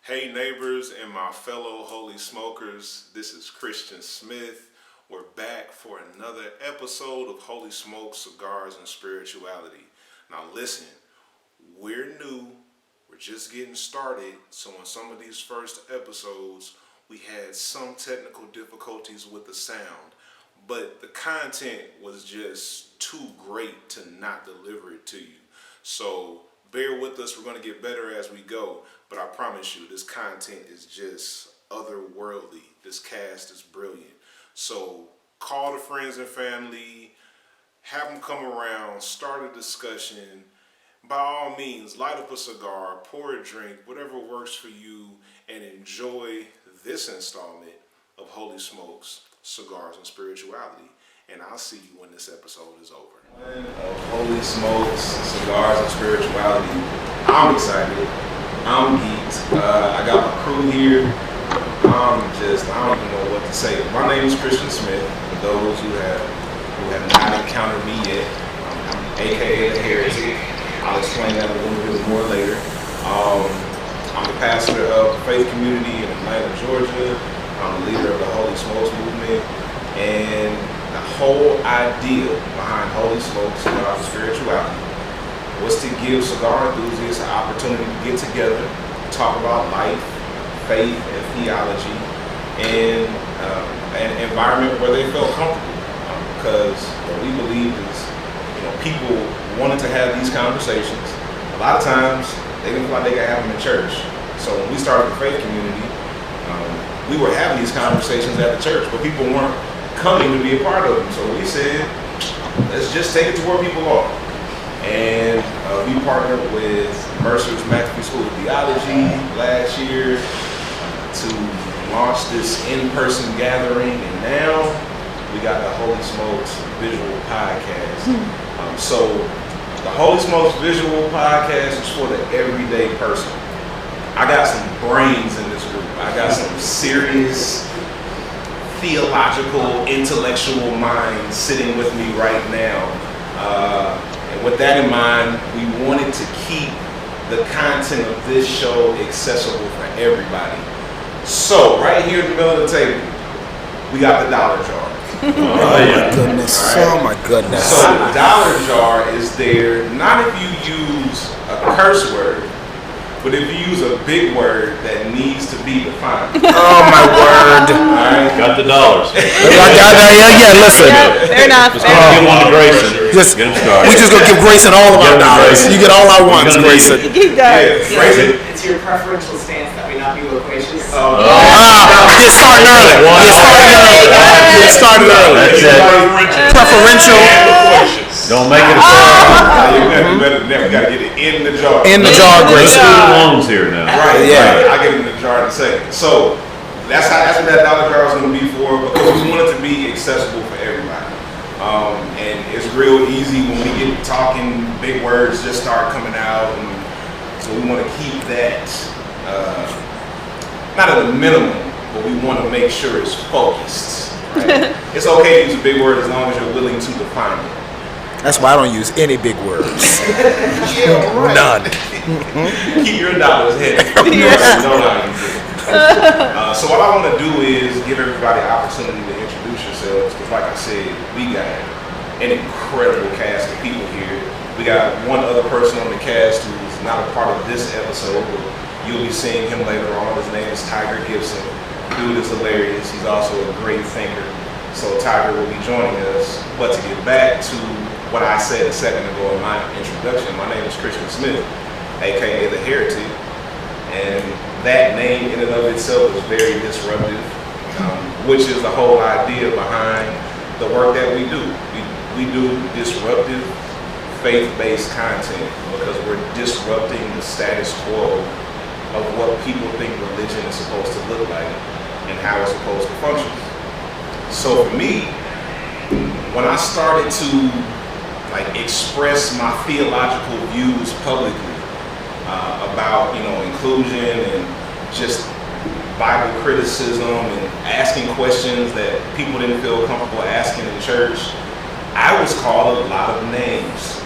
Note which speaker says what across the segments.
Speaker 1: Hey neighbors and my fellow holy smokers, this is Christian Smith. We're back for another episode of Holy Smoke, Cigars, and Spirituality. Now listen, we're new, we're just getting started, so in some of these first episodes, we had some technical difficulties with the sound, but the content was just too great to not deliver it to you. So bear with us, we're going to get better as we go. But I promise you, this content is just otherworldly. This cast is brilliant. So call the friends and family, have them come around, start a discussion. By all means, light up a cigar, pour a drink, whatever works for you, and enjoy this installment of Holy Smokes, Cigars, and Spirituality. And I'll see you when this episode is over. Of Holy Smokes, Cigars, and Spirituality. I'm excited. I'm geeked. I got my crew here. I don't even know what to say. My name is Christian Smith. For those who have not encountered me yet, I'm AKA the Heretic. I'll explain that a little bit more later. I'm the pastor of the faith community in Atlanta, Georgia. I'm the leader of the Holy Smokes movement. And the whole idea behind Holy Smokes, Cigars, and Spirituality was to give cigar enthusiasts an opportunity to get together, talk about life, faith, and theology, and an environment where they felt comfortable. Because what we believe is, people wanted to have these conversations. A lot of times, they didn't feel like they could have them in church. So when we started the faith community, we were having these conversations at the church, but people weren't coming to be a part of them. So we said, let's just take it to where people are. And we partnered with Mercer's McAfee School of Theology last year to launch this in-person gathering, and now we got the Holy Smokes Visual Podcast. So the Holy Smokes Visual Podcast is for the everyday person. I got some brains in this group. I got some serious theological, intellectual minds sitting with me right now. And with that in mind, we wanted to keep the content of this show accessible for everybody. So, right here in the middle of the table, we got the dollar jar.
Speaker 2: My goodness. Right. Oh my goodness.
Speaker 1: So the dollar jar is there not if you use a curse word, but if you use a big word that needs to be defined.
Speaker 2: Oh my word.
Speaker 1: Alright.
Speaker 3: Got the dollars.
Speaker 2: Yeah, listen.
Speaker 4: They're not
Speaker 3: Just gonna give one to Grayson. Get him started.
Speaker 2: We just gonna give Grayson all of our dollars. You get all our ones, Grayson.
Speaker 4: He does.
Speaker 1: Grayson.
Speaker 5: It's your preferential stance that we not be loquacious.
Speaker 2: Get started early. Get started early.
Speaker 3: That's it.
Speaker 2: Preferential.
Speaker 3: Don't make it a
Speaker 1: You gotta do better than that. We gotta get it in the jar.
Speaker 2: In the jar,
Speaker 3: Let's
Speaker 2: Grayson.
Speaker 3: do the loans here now.
Speaker 1: Right,
Speaker 2: Yeah.
Speaker 1: I'll get it in the jar in a second. So that's what that dollar jar is gonna be for, because we want it to be accessible for everybody. And it's real easy when we get talking, big words just start coming out, and so we want to keep that not at a minimum, but we want to make sure it's focused. Right? It's okay to use a big word as long as you're willing to define it.
Speaker 2: That's why I don't use any big words. None.
Speaker 1: Keep your dollars hidden. So what I want to do is give everybody an opportunity to introduce yourselves, because like I said, we got an incredible cast of people here. We got one other person on the cast who's not a part of this episode, but you'll be seeing him later on. His name is Tiger Gibson. Dude is hilarious. He's also a great thinker. So Tiger will be joining us. But to get back to what I said a second ago in my introduction, my name is Christian Smith, aka the Heretic, and that name in and of itself is very disruptive, which is the whole idea behind the work that we do. We do disruptive, faith-based content because we're disrupting the status quo of what people think religion is supposed to look like and how it's supposed to function. So for me, when I started to express my theological views publicly about inclusion and just Bible criticism and asking questions that people didn't feel comfortable asking in church, I was called a lot of names.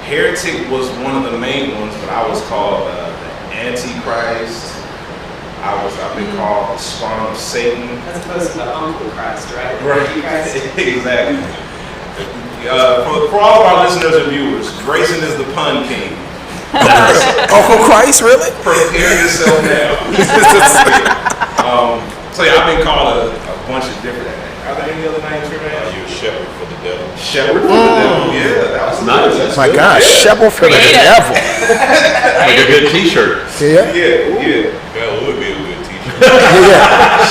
Speaker 1: Heretic was one of the main ones, but I was called the Antichrist. I've been called the spawn of Satan.
Speaker 5: As opposed to the Uncle Christ, right?
Speaker 1: Right.
Speaker 5: Christ.
Speaker 1: Exactly. For all of our listeners and viewers, Grayson is the pun king.
Speaker 2: Uncle Christ, really?
Speaker 1: Prepare yourself now. So yeah, I've been called a bunch of different. Are there any other names here, man?
Speaker 3: You're a shepherd for the devil.
Speaker 1: Shepherd for the devil. Yeah, that was
Speaker 3: Nice.
Speaker 1: good.
Speaker 2: My gosh, shepherd for the devil.
Speaker 3: Like a good T-shirt.
Speaker 2: Yeah.
Speaker 1: Yeah.
Speaker 3: That would be a good T-shirt.
Speaker 2: Yeah.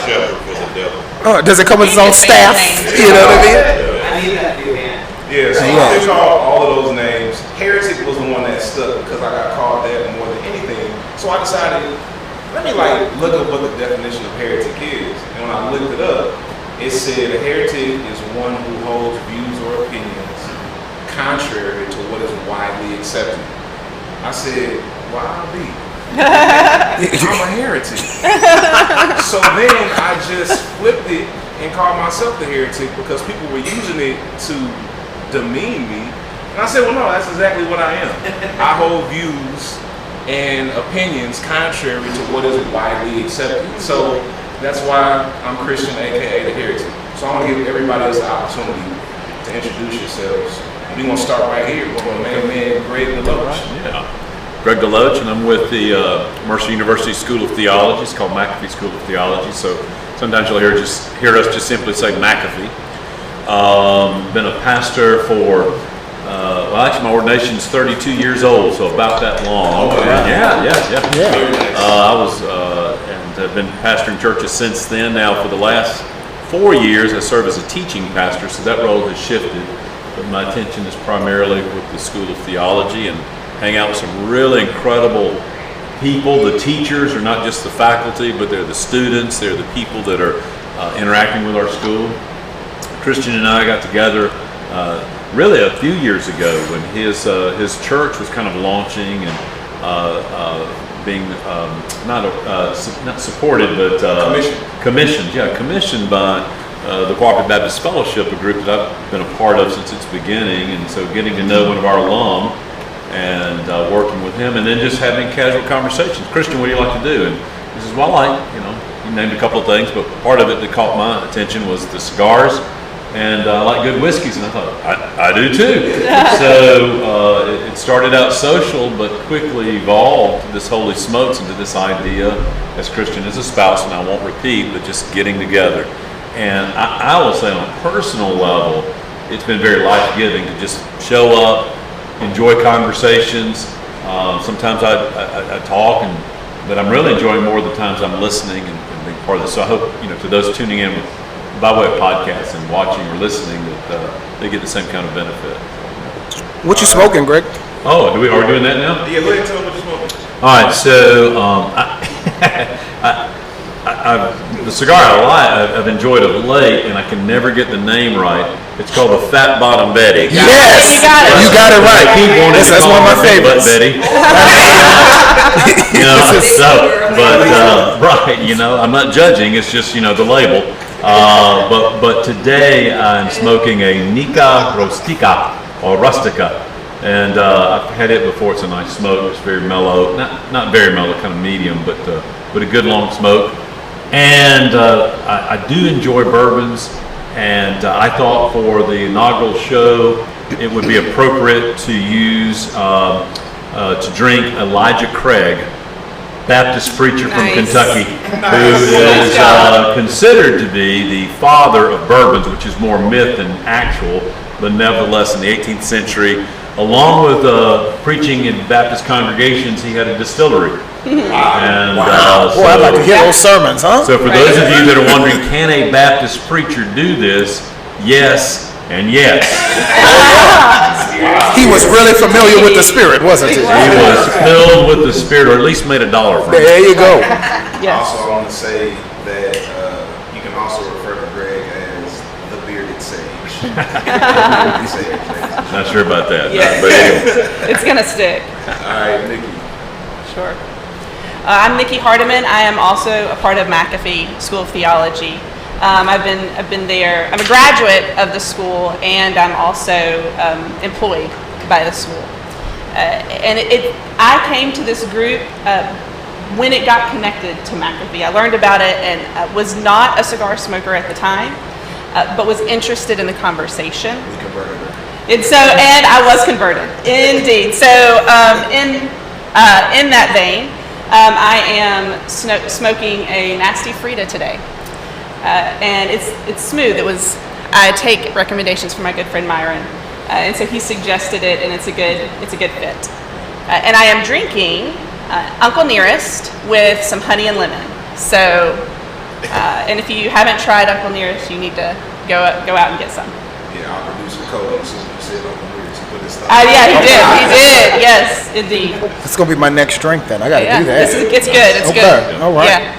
Speaker 3: Shepherd for the devil.
Speaker 2: Oh, does it come with its own staff? You know what I mean?
Speaker 5: I need that new band.
Speaker 1: Yeah, so I've been called all of those names. Heretic was the one that stuck because I got called that more than anything. So I decided, let me look up what the definition of heretic is. And when I looked it up, it said a heretic is one who holds views or opinions contrary to what is widely accepted. I said, why be? I'm a heretic. So then I just flipped it and called myself the heretic because people were using it to demean me. And I said, well, no, that's exactly what I am. I hold views and opinions contrary to what is widely accepted. So that's why I'm Christian, aka the heretic. So I'm gonna give everybody else the opportunity to introduce yourselves. We're gonna start right here with my main man, Greg DeLoach.
Speaker 3: Yeah. Greg DeLoach, and I'm with the Mercer University School of Theology. It's called McAfee School of Theology. So sometimes you'll hear us just simply say McAfee. Been a pastor for well, actually my ordination's 32 years old, so about that long.
Speaker 1: Oh, wow.
Speaker 3: Yeah. I was and have been pastoring churches since then. Now for the last 4 years, I serve as a teaching pastor, so that role has shifted. But my attention is primarily with the School of Theology and hang out with some really incredible people. The teachers are not just the faculty, but they're the students. They're the people that are interacting with our school. Christian and I got together really a few years ago when his church was kind of launching and being not supported, but commissioned by the Cooperative Baptist Fellowship, a group that I've been a part of since its beginning. And so getting to know one of our alum and working with him, and then just having casual conversations. Christian, what do you like to do? And he says, well, he named a couple of things, but part of it that caught my attention was the cigars. And I like good whiskeys, and I thought, I do too. So it started out social, but quickly evolved this Holy Smokes into this idea, as Christian is a spouse, and I won't repeat, but just getting together. And I will say on a personal level, it's been very life-giving to just show up, enjoy conversations. Sometimes I talk, but I'm really enjoying more of the times I'm listening and being part of this. So I hope, to those tuning in by way of podcasts and watching or listening, that they get the same kind of benefit.
Speaker 2: What you smoking, Greg?
Speaker 3: Oh, are we doing that now?
Speaker 1: Yeah, go ahead and tell them what you're smoking.
Speaker 3: All right, so the cigar I've enjoyed of late, and I can never get the name right. It's called the Fat Bottom Betty.
Speaker 2: Yes, you got it right.
Speaker 3: I keep wanting to
Speaker 2: That's
Speaker 3: call
Speaker 2: one of my
Speaker 3: her Big Butt
Speaker 2: favorites.
Speaker 3: Betty. Right. I'm not judging. It's just the label. But today I'm smoking a Nica Rustica or Rustica, and I've had it before. It's a nice smoke. It's very mellow, not very mellow, kind of medium, but a good long smoke. And I do enjoy bourbons, and I thought for the inaugural show it would be appropriate to use to drink Elijah Craig, Baptist preacher from Kentucky, who is considered to be the father of bourbons, which is more myth than actual, but nevertheless in the 18th century, along with preaching in Baptist congregations, he had a distillery. And,
Speaker 2: Boy, I'd like to hear those sermons, huh?
Speaker 3: So for those of you that are wondering, can a Baptist preacher do this? Yes and yes.
Speaker 2: He was really familiar with the Spirit, wasn't he?
Speaker 3: He was filled with the Spirit, or at least made $1 from it.
Speaker 2: There you go.
Speaker 1: Also, I want to say that you can also refer to Greg as the bearded sage.
Speaker 3: Not sure about that.
Speaker 4: Yeah.
Speaker 3: But anyway.
Speaker 4: It's gonna stick.
Speaker 1: All right, Nikki.
Speaker 4: Sure. I'm Nikki Hardiman. I am also a part of McAfee School of Theology. I've been there. I'm a graduate of the school, and I'm also employed by the school. And I came to this group when it got connected to McAfee. I learned about it and was not a cigar smoker at the time, but was interested in the conversation.
Speaker 2: We converted her.
Speaker 4: And I was converted, indeed. So in that vein, I am smoking a Nasty Frida today, and it's smooth. I take recommendations from my good friend Myron, and so he suggested it, and it's a good fit. And I am drinking Uncle Nearest with some honey and lemon. So, and if you haven't tried Uncle Nearest, you need to go out and get some.
Speaker 1: Yeah, our producer Cody, as soon as you said Uncle Nearest, he put his stuff.
Speaker 4: Yeah, he did. Yes, indeed.
Speaker 2: It's gonna be my next drink then. I gotta do that.
Speaker 4: It's good. It's
Speaker 2: okay.
Speaker 4: good.
Speaker 2: All right.
Speaker 4: Yeah.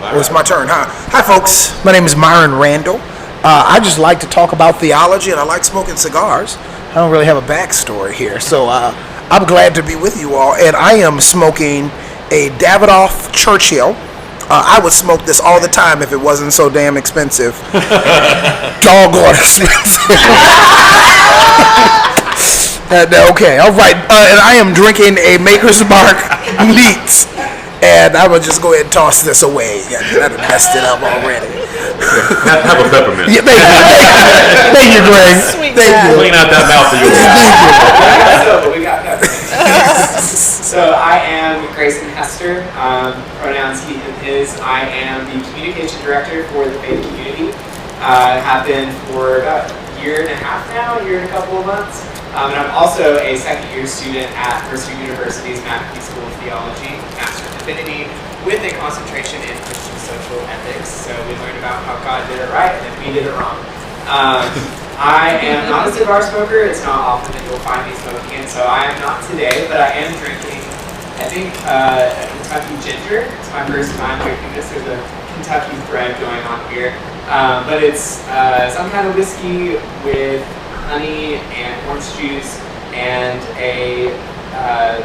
Speaker 2: Well, it's my turn. Hi, folks. My name is Myron Randall. I just like to talk about theology, and I like smoking cigars. I don't really have a backstory here, so I'm glad to be with you all. And I am smoking a Davidoff Churchill. I would smoke this all the time if it wasn't so damn expensive. Doggone expensive. Okay, all right. And I am drinking a Maker's Mark Neat. And I would just go ahead and toss this away. Yeah, I've messed it up already.
Speaker 3: Have a peppermint.
Speaker 2: Yeah, thank you, Greg.
Speaker 4: Sweet
Speaker 2: Thank you.
Speaker 3: Clean out that mouth of yours.
Speaker 5: So we got that. So I am Grayson Hester. Pronouns he and his. I am the communication director for the faith community. Have been for about a year and a half now, a year and a couple of months. And I'm also a second-year student at Mercer University's McAfee School of Theology, Master of Divinity, with a concentration in Christian social ethics. So we learned about how God did it right and then we did it wrong. I am not a cigar smoker. It's not often that you'll find me smoking, and so I am not today, but I am drinking, I think, a Kentucky Ginger. It's my first time drinking this. There's a Kentucky thread going on here. But it's some kind of whiskey with honey and orange juice and a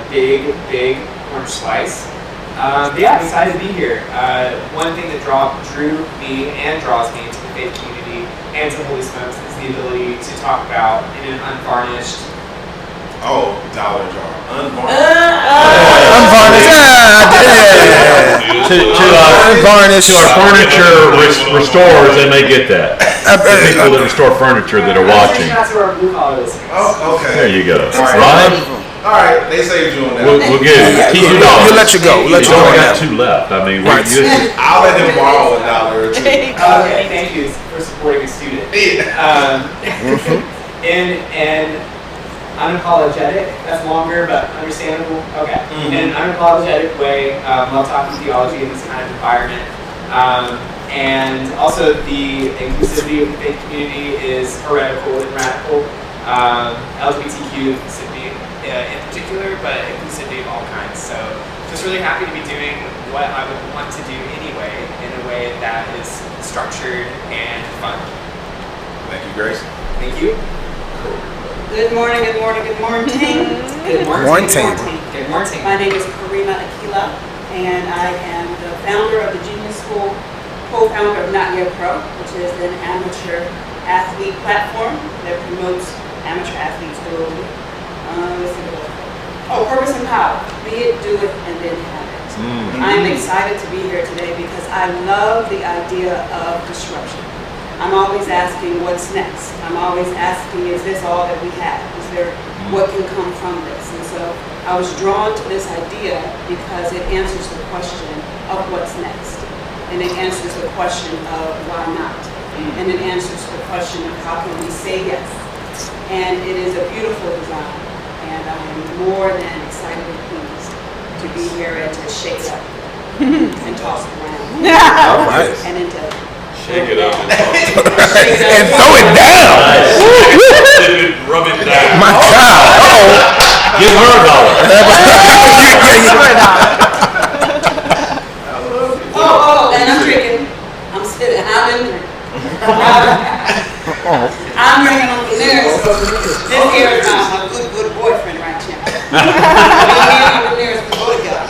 Speaker 5: big orange slice. Yeah, I'm excited to be here. One thing that drew me and draws me into the faith community and to Holy Smokes is the ability to talk about in an unvarnished.
Speaker 1: Oh, Dollar Jar. Unvarnished.
Speaker 2: Unvarnished.
Speaker 3: To our furniture restorers, they may get that. The people that restore furniture that are watching.
Speaker 5: That's our blue collar listeners.
Speaker 1: Oh, okay.
Speaker 3: There you go.
Speaker 1: All
Speaker 3: Right?
Speaker 1: All right, they saved you on that.
Speaker 3: We'll give you $2.
Speaker 2: We'll let you go. We'll let you
Speaker 3: You
Speaker 2: go
Speaker 3: only
Speaker 2: on
Speaker 3: got
Speaker 2: that.
Speaker 3: 2 left. I mean,
Speaker 2: Right.
Speaker 1: I'll let him borrow $1 or $2.
Speaker 5: Okay, thank you for supporting a student. In unapologetic, that's longer but understandable. Okay. In an unapologetic way, while talking theology in this kind of environment. And also the inclusivity of the faith community is heretical and radical. LGBTQ inclusivity in particular, but inclusivity of all kinds. So just really happy to be doing what I would want to do anyway, in a way that is structured and fun.
Speaker 1: Thank you, Grace.
Speaker 5: Thank you.
Speaker 6: Good morning, good morning, good morning.
Speaker 5: Good morning.
Speaker 2: Morning.
Speaker 5: Good morning.
Speaker 6: My name is Karima Akila, and I am the founder of the Genius School, co-founder of Not Yet Pro, which is an amateur athlete platform that promotes amateur athletes globally. Purpose and power. Be it, do it, and then have it. I'm excited to be here today because I love the idea of disruption. I'm always asking what's next. I'm always asking, is this all that we have? Is there what can come from this? And so I was drawn to this idea because it answers the question of what's next. And it answers the question of why not. And it answers the question of how can we say yes. And it is a beautiful design. And I am more than excited and pleased to be here and to shake it up and toss it around.
Speaker 2: All right.
Speaker 6: And then to
Speaker 3: Shake it up and
Speaker 2: And throw it down.
Speaker 3: rub it down.
Speaker 2: My God.
Speaker 3: Give her $1.
Speaker 6: And I'm drinking. I'm sitting. I'm in drink. I'm drinking on the lyrics. This here is my good boyfriend right here. Me and the lyrics, we go together.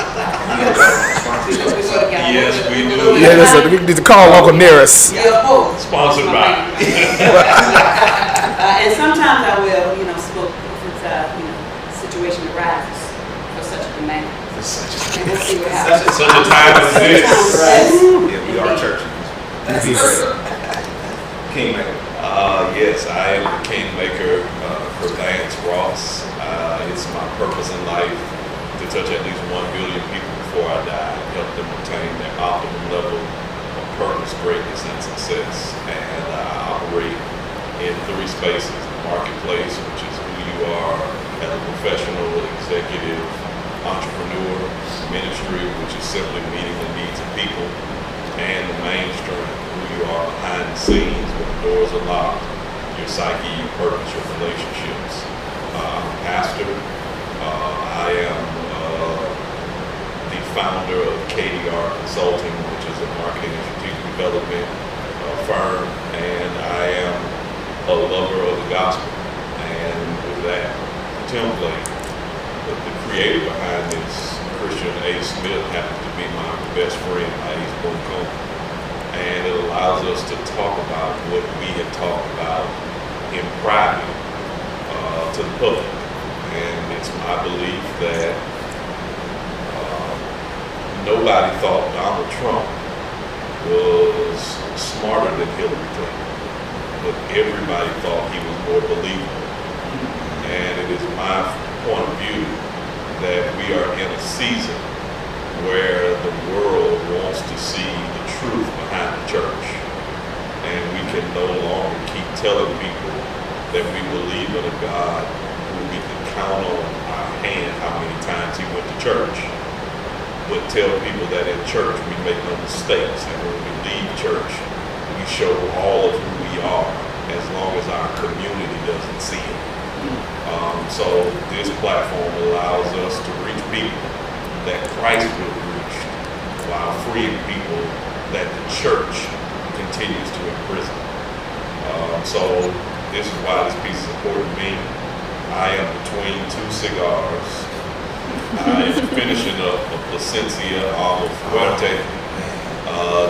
Speaker 6: We go together.
Speaker 3: Yes, we do.
Speaker 2: Yeah, listen, we need to call Uncle Nearest.
Speaker 6: Yeah, both.
Speaker 3: Sponsored by.
Speaker 6: And sometimes I will, smoke if it's a, situation see what happens.
Speaker 7: Such a time as this.
Speaker 1: Yeah, we are church. Kingmaker.
Speaker 7: Yes, I am the Kingmaker for Lance Ross. It's my purpose in life to touch at least 1 billion people before I die and help them obtain their optimum level of purpose, greatness, and success. And I operate in 3 spaces: the marketplace, which is who you are as a professional, executive, entrepreneur; ministry, which is simply meeting the needs of people; and the mainstream, who you are behind the scenes when the doors are locked, your psyche, your purpose, your relationships. I'm a pastor. I am the founder of KDR Consulting, which is a marketing and strategic development firm, and I am a lover of the gospel. And with that template, the creator behind this, Christian A. Smith, happens to be my best friend. He's Boncom. And it allows us to talk about what we had talked about in private to the public. And it's my belief that nobody thought Donald Trump was smarter than Hillary Clinton, but everybody thought he was more believable. And it is my point of view that we are in a season where the world wants to see the truth behind the church. And we can no longer keep telling people that we believe in a God who we can count on our hand how many times he went to church, but tell people that in church we make no mistakes, and when we leave church we show all of who we are as long as our community doesn't see it. So this platform allows us to reach people that Christ would have reached while freeing people that the church continues to imprison. So this is why this piece is important to me. I am between 2 cigars. I am finishing up a Plasencia Alma Fuerte.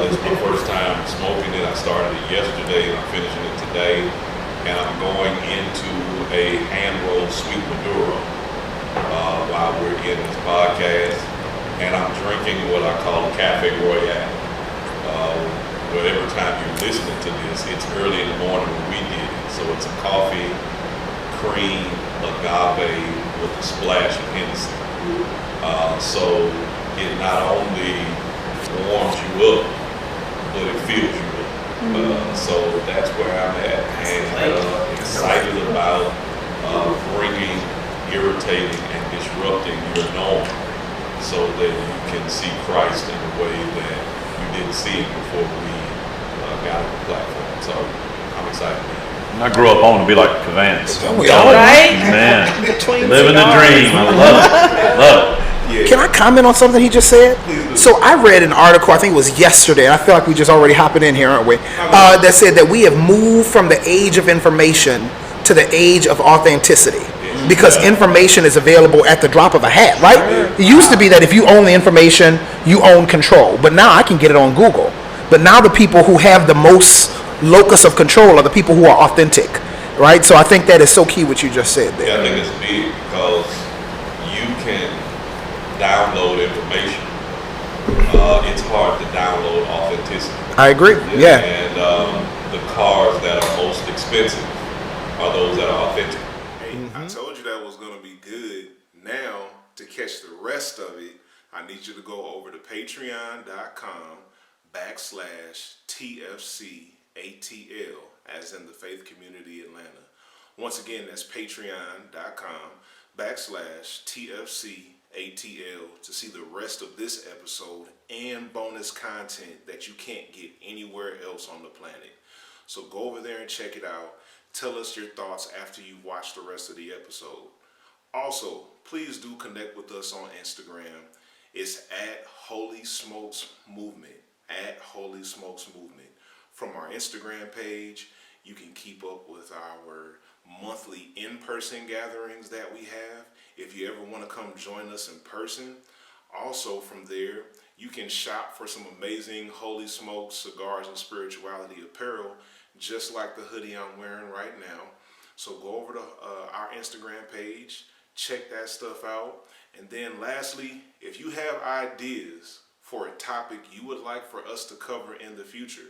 Speaker 7: This is my first time smoking it. I started it yesterday and I'm finishing it today. And I'm going into a hand-rolled sweet Maduro while we're in this podcast. And I'm drinking what I call a Cafe Royale. Whatever time you're listening to this, it's early in the morning when we did it. So it's a coffee, cream, agave with a splash of Hennessy. So it not only warms you up, but it fills you up. So that's where I'm at, and excited about bringing, irritating, and disrupting your norm so that you can see Christ in a way that you didn't see him before we got on the platform. So I'm excited.
Speaker 3: I grew up on to be like Cavance.
Speaker 4: Right?
Speaker 3: Man, living the dream. I love it. Love it.
Speaker 1: Yeah.
Speaker 2: Can I comment on something he just said? So I read an article, I think it was yesterday, and I feel like we just already hopping in here, aren't we? That said that we have moved from the age of information to the age of authenticity. Because information is available at the drop of a hat, right? It used to be that if you own the information, you own control. But now I can get it on Google. But now the people who have the most locus of control are the people who are authentic, right? So I think that is so key what you just said there.
Speaker 7: Yeah, I think it's big because you can download information. It's hard to download authenticity.
Speaker 2: I agree. Yeah.
Speaker 7: And the cars that are most expensive are those that are authentic.
Speaker 1: Hey, I told you that was going to be good. Now, to catch the rest of it, I need you to go over to patreon.com/TFCATL, as in the Faith Community Atlanta. Once again, that's patreon.com/TFCATL to see the rest of this episode and bonus content that you can't get anywhere else on the planet. So go over there and check it out. Tell us your thoughts after you watch the rest of the episode. Also, please do connect with us on Instagram. It's at Holy Smokes Movement. At Holy Smokes Movement. From our Instagram page, you can keep up with our monthly in-person gatherings that we have. If you ever want to come join us in person, also from there, you can shop for some amazing Holy Smokes Cigars and Spirituality apparel, just like the hoodie I'm wearing right now. So go over to our Instagram page, check that stuff out. And then lastly, if you have ideas for a topic you would like for us to cover in the future,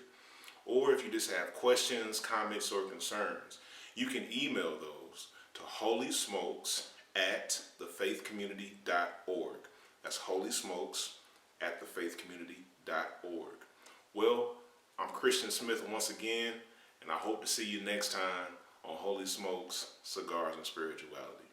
Speaker 1: or if you just have questions, comments, or concerns, you can email those to holysmokes@thefaithcommunity.org. That's holysmokes@thefaithcommunity.org. Well, I'm Christian Smith once again, and I hope to see you next time on Holy Smokes, Cigars, and Spirituality.